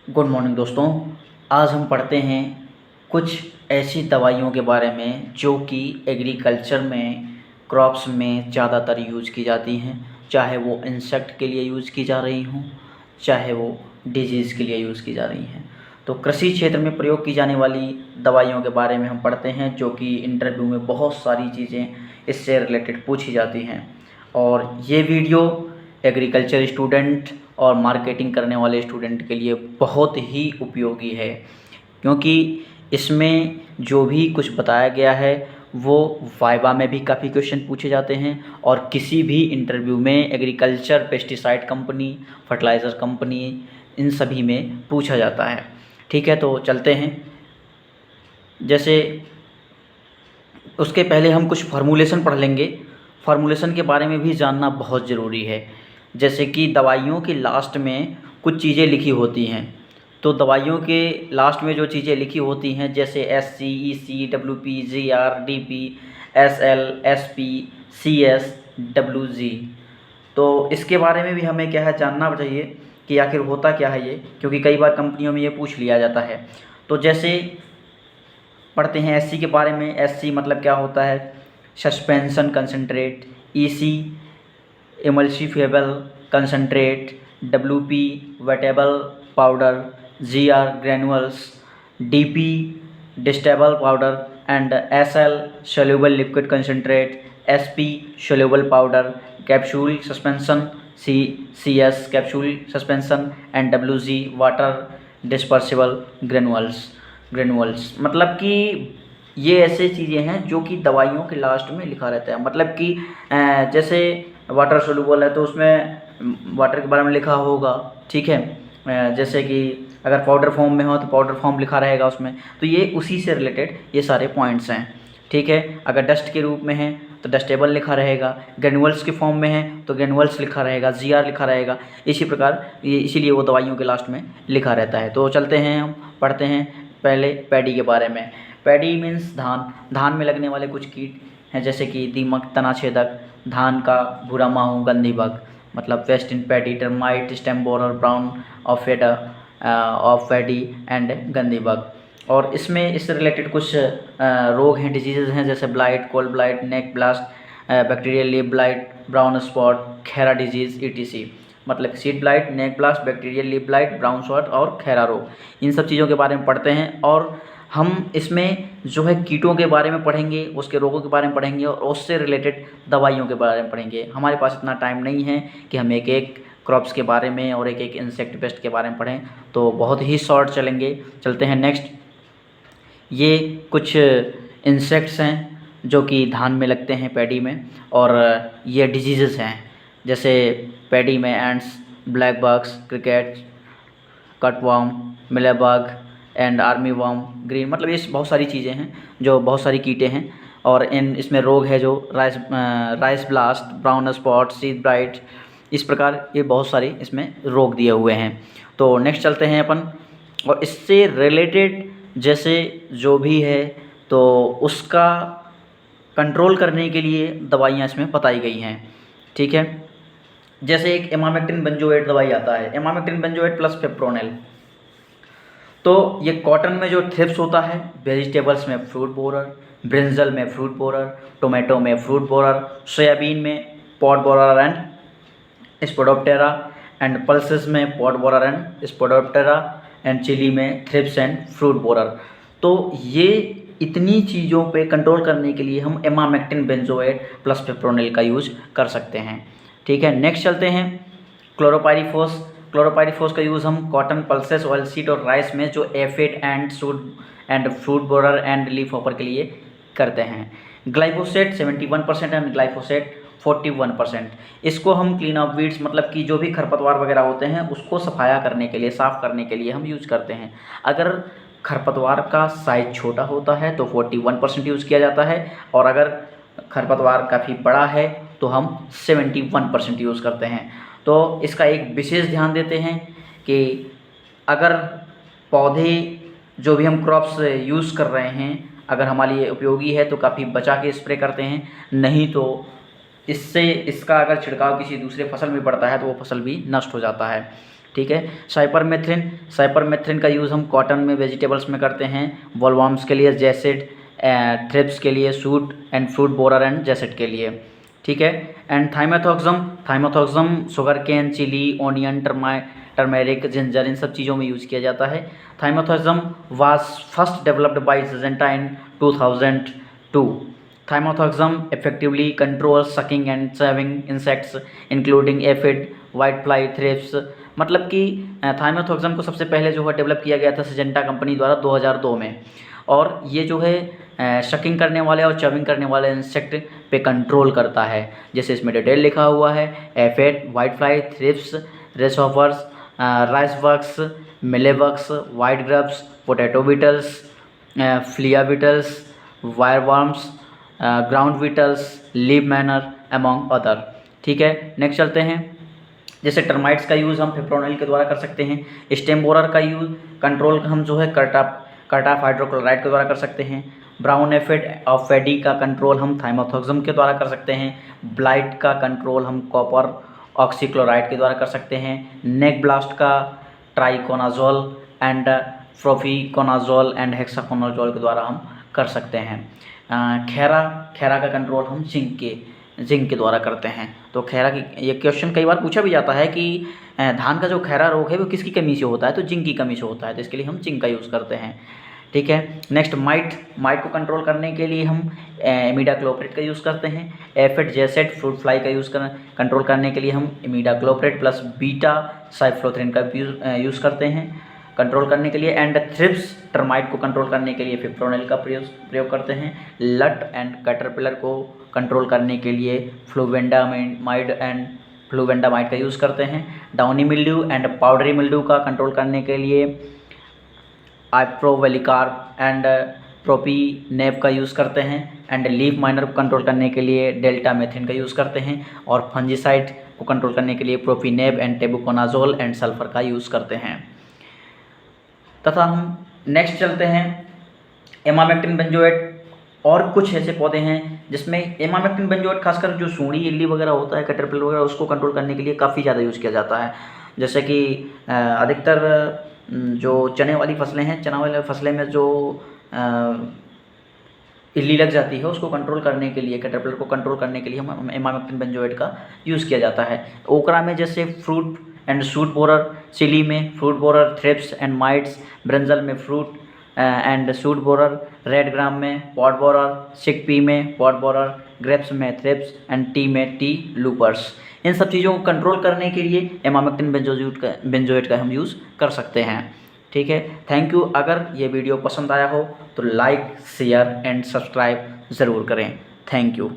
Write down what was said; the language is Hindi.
गुड मॉर्निंग दोस्तों। आज हम पढ़ते हैं कुछ ऐसी दवाइयों के बारे में जो कि एग्रीकल्चर में क्रॉप्स में ज़्यादातर यूज़ की जाती हैं, चाहे वो इंसेक्ट के लिए यूज़ की जा रही हों, चाहे वो डिजीज़ के लिए यूज़ की जा रही हैं। तो कृषि क्षेत्र में प्रयोग की जाने वाली दवाइयों के बारे में हम पढ़ते हैं, जो कि इंटरव्यू में बहुत सारी चीज़ें इससे रिलेटेड पूछी जाती हैं। और ये वीडियो एग्रीकल्चर स्टूडेंट और मार्केटिंग करने वाले स्टूडेंट के लिए बहुत ही उपयोगी है, क्योंकि इसमें जो भी कुछ बताया गया है वो वाइवा में भी काफ़ी क्वेश्चन पूछे जाते हैं और किसी भी इंटरव्यू में agriculture pesticide company, fertiliser company, इन सभी में पूछा जाता है। ठीक है, तो चलते हैं। जैसे उसके पहले हम कुछ फार्मूलेशन पढ़ लेंगे। फार्मूलेशन के बारे में भी जानना बहुत ज़रूरी है। जैसे कि दवाइयों के लास्ट में कुछ चीज़ें लिखी होती हैं, तो दवाइयों के लास्ट में जो चीज़ें लिखी होती हैं, जैसे SC, EC, WP, GR, DP, SL, SP, CS, WG, तो इसके बारे में भी हमें क्या है जानना चाहिए कि आखिर होता क्या है ये, क्योंकि कई बार कंपनियों में ये पूछ लिया जाता है। तो जैसे पढ़ते हैं SC के बारे में। SC मतलब क्या होता है? Suspension concentrate. EC emulsifiable concentrate. WP wettable powder. GR granules. DP dustable powder and SL soluble liquid concentrate. SP soluble powder. Capsule suspension. CS capsule suspension and WG water dispersible granules. मतलब कि ये ऐसे चीज़ें हैं जो कि दवाइयों के लास्ट में लिखा रहता है। मतलब कि जैसे वाटर सोल्यूबल है तो उसमें वाटर के बारे में लिखा होगा, ठीक है। जैसे कि अगर पाउडर फॉर्म में हो तो पाउडर फॉर्म लिखा रहेगा उसमें। तो ये उसी से रिलेटेड ये सारे पॉइंट्स हैं, ठीक है। अगर डस्ट के रूप में है तो डस्टेबल लिखा रहेगा, ग्रेनुअल्स के फॉर्म में है तो ग्रेनुअल्स लिखा रहेगा, GR लिखा रहेगा। इसी प्रकार ये इसीलिए वो दवाइयों के लास्ट में लिखा रहता है। तो चलते हैं, हम पढ़ते हैं पहले पैडी के बारे में। पैडी मीन्स धान में लगने वाले कुछ कीट हैं, जैसे कि दीमक, तनाछेदक, धान का भूरा माहू, गंधी बग, मतलब west in paddy, termite, stem borer, brown of paddy and गंधी बग। और इसमें इससे रिलेटेड कुछ रोग हैं, डिजीज़ हैं, जैसे blight, cold blight, neck blast, bacterial leaf blight, brown spot, खैरा डिजीज़, ETC। मतलब seed blight, neck blast, bacterial leaf blight, brown spot और खैरा रोग, इन सब चीज़ों के बारे में पढ़ते हैं। और हम इसमें जो है कीटों के बारे में पढ़ेंगे, उसके रोगों के बारे में पढ़ेंगे और उससे रिलेटेड दवाइयों के बारे में पढ़ेंगे। हमारे पास इतना टाइम नहीं है कि हम एक एक क्रॉप्स के बारे में और एक एक इंसेक्ट पेस्ट के बारे में पढ़ें, तो बहुत ही शॉर्ट चलेंगे। चलते हैं नेक्स्ट। ये कुछ इंसेक्ट्स हैं जो कि धान में लगते हैं, पैडी में, और ये डिजीज़ हैं, जैसे पैडी में ants, black bugs, cricket, cutworm, mealybug and army worm, green, मतलब ये बहुत सारी चीज़ें हैं जो बहुत सारी कीटे हैं। और इसमें रोग है जो rice blast, brown spot, seed blight, इस प्रकार ये बहुत सारी इसमें रोग दिए हुए हैं। तो नेक्स्ट चलते हैं अपन। और इससे रिलेटेड जैसे जो भी है तो उसका कंट्रोल करने के लिए दवाइयाँ इसमें बताई गई हैं, ठीक है। जैसे एक इमामेक्टिन बेंजोएट दवाई आता है, इमामेक्टिन बेंजोएट प्लस फिप्रोनिल। तो ये कॉटन में जो थ्रिप्स होता है, वेजिटेबल्स में फ्रूट बोरर, ब्रिंजल में फ्रूट बोरर, टोमेटो में फ्रूट बोरर, सोयाबीन में pod borer and spodoptera, and pulses में pod borer and spodoptera, and chilli में थ्रिप्स एंड फ्रूट बोरर। तो ये इतनी चीज़ों पे कंट्रोल करने के लिए हम इमामेक्टिन बेंजोएट प्लस फिप्रोनिल का यूज़ कर सकते हैं, ठीक है। नेक्स्ट चलते हैं क्लोरोपाइरीफॉस। क्लोरोपाइरीफॉस का यूज़ हम कॉटन, पल्सेस, ऑयल सीड और राइस में जो aphid and fruit borer and leaf hopper के लिए करते हैं। Glyphosate 71% and glyphosate 41%। इसको हम क्लीन अप वीड्स, मतलब कि जो भी खरपतवार वगैरह होते हैं उसको सफाया करने के लिए, साफ़ करने के लिए हम यूज़ करते हैं। अगर खरपतवार का साइज़ छोटा होता है तो 41% यूज़ किया जाता है, और अगर खरपतवार काफ़ी बड़ा है तो हम 71% यूज़ करते हैं। तो इसका एक विशेष ध्यान देते हैं कि अगर पौधे जो भी हम क्रॉप्स यूज़ कर रहे हैं अगर हमारे लिए उपयोगी है तो काफ़ी बचा के स्प्रे करते हैं, नहीं तो इससे इसका अगर छिड़काव किसी दूसरे फसल में पड़ता है तो वो फसल भी नष्ट हो जाता है। ठीक है। साइपरमेथ्रिन का यूज़ हम कॉटन में, वेजिटेबल्स में करते हैं, बॉलवर्म्स के लिए जैसिड, थ्रिप्स के लिए shoot and fruit borer and jassid के लिए, ठीक है। And thiamethoxam sugarcane, chilli, onion, turmeric, ginger, इन सब चीज़ों में यूज़ किया जाता है। Thiamethoxam was first developed by Syngenta in 2002। Thymothauxum effectively controls sucking and saving insects including aphid, whitefly, thrips। मतलब कि थाइमोथॉक्सम को सबसे पहले जो है डेवलप किया गया था सिजेंटा कंपनी द्वारा 2002 में, और ये जो है शकिंग करने वाले और चविंग करने वाले इंसेक्ट पे कंट्रोल करता है। जैसे इसमें डिटेल लिखा हुआ है, aphid, whitefly, thrips, grasshoppers, rice bugs, mealybugs, white grubs, potato beetles, flea beetles, wireworms, ground beetles, leaf miner among other, ठीक है। नेक्स्ट चलते हैं। जैसे टर्माइट्स का यूज़ हम फिप्रोनिल के द्वारा कर सकते हैं। स्टेम बोरर का यूज़ कंट्रोल हम जो है कर्टाफ हाइड्रोक्लोराइड के द्वारा कर सकते हैं। ब्राउन एफिड ऑफ फेडी का कंट्रोल हम थाइमोथॉक्सम के द्वारा कर सकते हैं। ब्लाइट का कंट्रोल हम कॉपर ऑक्सीक्लोराइड के द्वारा कर सकते हैं। नेक ब्लास्ट का ट्राइकोनाजोल एंड प्रोफिकोनाजोल एंड हेक्साकोनाजोल के द्वारा हम कर सकते हैं। खैरा का कंट्रोल हम जिंक के द्वारा करते हैं। तो खैरा की, ये क्वेश्चन कई बार पूछा भी जाता है कि धान का जो खैरा रोग है वो किसकी कमी से होता है, तो जिंक की कमी से होता है, तो इसके लिए हम जिंक का यूज़ करते हैं, ठीक है। नेक्स्ट माइट को कंट्रोल करने के लिए हम इमिडाक्लोप्रिड का यूज़ करते हैं। एफिड, जैसेड, फ्रूट फ्लाई का कंट्रोल करने के लिए हम इमिडाक्लोप्रिड प्लस बीटा साइफ्लोथ्रिन का यूज़ करते हैं कंट्रोल करने के लिए। एंड थ्रिप्स टर्माइट को कंट्रोल करने के लिए फिप्रोनिल का प्रयोग करते हैं। लट एंड कैटरपिलर को कंट्रोल करने के लिए फ्लूवेंडामाइड का यूज़ करते हैं। Downy mildew and powdery mildew का कंट्रोल करने के लिए आइप्रोवेलिकार एंड प्रोपीनेब का यूज़ करते हैं। एंड लीफ माइनर को कंट्रोल करने के लिए डेल्टामेथिन का यूज़ करते हैं। और फंजीसाइड को कंट्रोल करने के लिए प्रोपीनेब एंड टेबुकोनाजोल एंड सल्फर का यूज़ करते हैं। तथा हम नेक्स्ट चलते हैं एमामेक्टिन बेंजोएट। और कुछ ऐसे पौधे हैं जिसमें एमामेक्टिन बेंजोएट खासकर जो सूंडी, इल्ली वगैरह होता है, कैटरपिलर वगैरह, उसको कंट्रोल करने के लिए काफ़ी ज़्यादा यूज़ किया जाता है। जैसे कि अधिकतर जो चने वाली फसलें हैं, चना वाली फसलें में जो इल्ली लग जाती है उसको कंट्रोल करने के लिए, कैटरपिलर को कंट्रोल करने के लिए हम एमामेक्टिन बेंजोएट का यूज़ किया जाता है। ओकरा में जैसे fruit and shoot borer, chilli में fruit borer, thrips and mites, brinjal में fruit and shoot borer, red gram में पॉट बोरर, चिकपी में पॉट बोरर, ग्रेप्स में थ्रिप्स एंड टी में टी लूपर्स। इन सब चीज़ों को कंट्रोल करने के लिए एमामेक्टिन बेंजोएट का हम यूज़ कर सकते हैं, ठीक है। Thank you. अगर ये वीडियो पसंद आया हो तो लाइक, शेयर एंड सब्सक्राइब ज़रूर करें। Thank you.